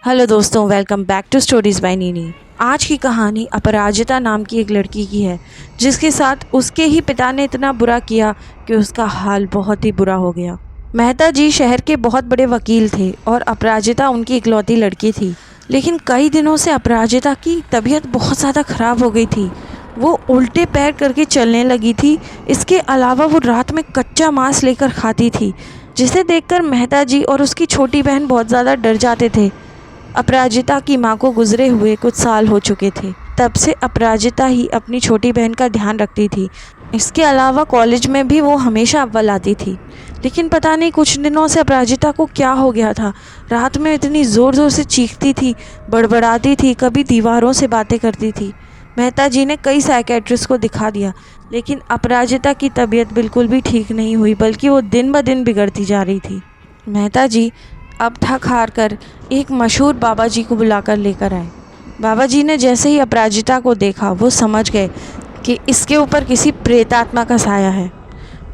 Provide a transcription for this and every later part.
Hello दोस्तों, welcome back to stories by Nini. आज की कहानी अपराजिता नाम की एक लड़की की है जिसके साथ उसके ही पिता ने इतना बुरा किया कि उसका हाल बहुत ही बुरा हो गया। मेहता जी शहर के बहुत बड़े वकील थे और अपराजिता उनकी इकलौती लड़की थी। लेकिन कई दिनों से अपराजिता की तबीयत बहुत ज़्यादा ख़राब हो गई थी। वो उल्टे पैर करके चलने लगी थी। इसके अलावा वो रात में कच्चा मांस लेकर खाती थी, जिसे देखकर मेहता जी और उसकी छोटी बहन बहुत ज़्यादा डर जाते थे। अपराजिता की मां को गुजरे हुए कुछ साल हो चुके थे। तब से अपराजिता ही अपनी छोटी बहन का ध्यान रखती थी। इसके अलावा कॉलेज में भी वो हमेशा अव्वल आती थी। लेकिन पता नहीं कुछ दिनों से अपराजिता को क्या हो गया था। रात में इतनी ज़ोर ज़ोर से चीखती थी, बड़बड़ाती थी, कभी दीवारों से बातें करती थी। मेहता जी ने कई साइकेट्रिस्ट को दिखा दिया, लेकिन अपराजिता की तबीयत बिल्कुल भी ठीक नहीं हुई, बल्कि वो दिन ब दिन बिगड़ती जा रही थी। मेहता जी अब थक हार कर एक मशहूर बाबा जी को बुलाकर लेकर आए। बाबा जी ने जैसे ही अपराजिता को देखा वो समझ गए कि इसके ऊपर किसी प्रेतात्मा का साया है।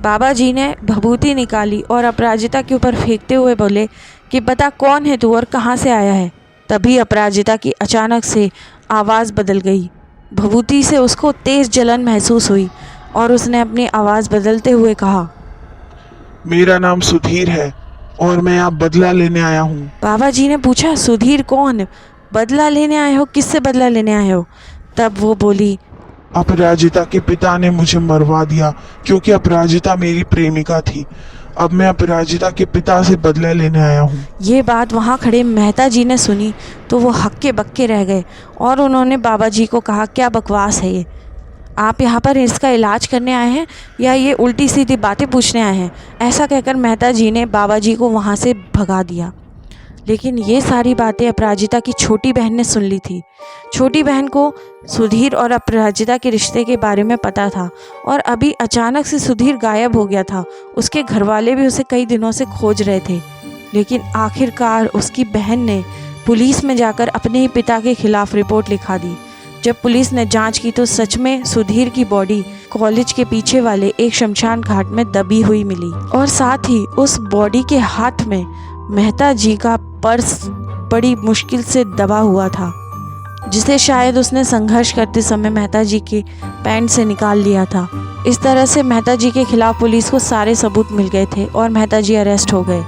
बाबा जी ने भभूति निकाली और अपराजिता के ऊपर फेंकते हुए बोले कि बता कौन है तू और कहाँ से आया है। तभी अपराजिता की अचानक से आवाज़ बदल गई। भभूति से उसको तेज़ जलन महसूस हुई और उसने अपनी आवाज़ बदलते हुए कहा, मेरा नाम सुधीर है और मैं यहाँ बदला लेने आया हूँ। बाबा जी ने पूछा, सुधीर कौन? बदला लेने आए हो? किससे बदला लेने आए हो? तब वो बोली, अपराजिता के पिता ने मुझे मरवा दिया क्योंकि अपराजिता मेरी प्रेमिका थी। अब मैं अपराजिता के पिता से बदला लेने आया हूँ। ये बात वहाँ खड़े मेहता जी ने सुनी तो वो हक्के बक्के रह गए और उन्होंने बाबा जी को कहा, क्या बकवास है ये? आप यहाँ पर इसका इलाज करने आए हैं या ये उल्टी सीधी बातें पूछने आए हैं? ऐसा कहकर मेहता जी ने बाबा जी को वहाँ से भगा दिया। लेकिन ये सारी बातें अपराजिता की छोटी बहन ने सुन ली थी। छोटी बहन को सुधीर और अपराजिता के रिश्ते के बारे में पता था और अभी अचानक से सुधीर गायब हो गया था। उसके घरवाले भी उसे कई दिनों से खोज रहे थे। लेकिन आखिरकार उसकी बहन ने पुलिस में जाकर अपने ही पिता के खिलाफ रिपोर्ट लिखा दी। जब पुलिस ने जांच की तो सच में सुधीर की बॉडी कॉलेज के पीछे वाले एक शमशान घाट में दबी हुई मिली और साथ ही उस बॉडी के हाथ में मेहता जी का पर्स बड़ी मुश्किल से दबा हुआ था, जिसे शायद उसने संघर्ष करते समय मेहता जी के पैंट से निकाल लिया था। इस तरह से मेहता जी के खिलाफ पुलिस को सारे सबूत मिल गए थे और मेहता जी अरेस्ट हो गए।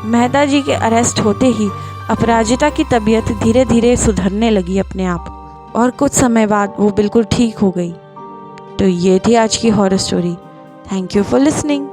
मेहता जी के अरेस्ट होते ही अपराजिता की तबीयत धीरे धीरे सुधरने लगी अपने आप और कुछ समय बाद वो बिल्कुल ठीक हो गई। तो ये थी आज की horror story. Thank you for listening.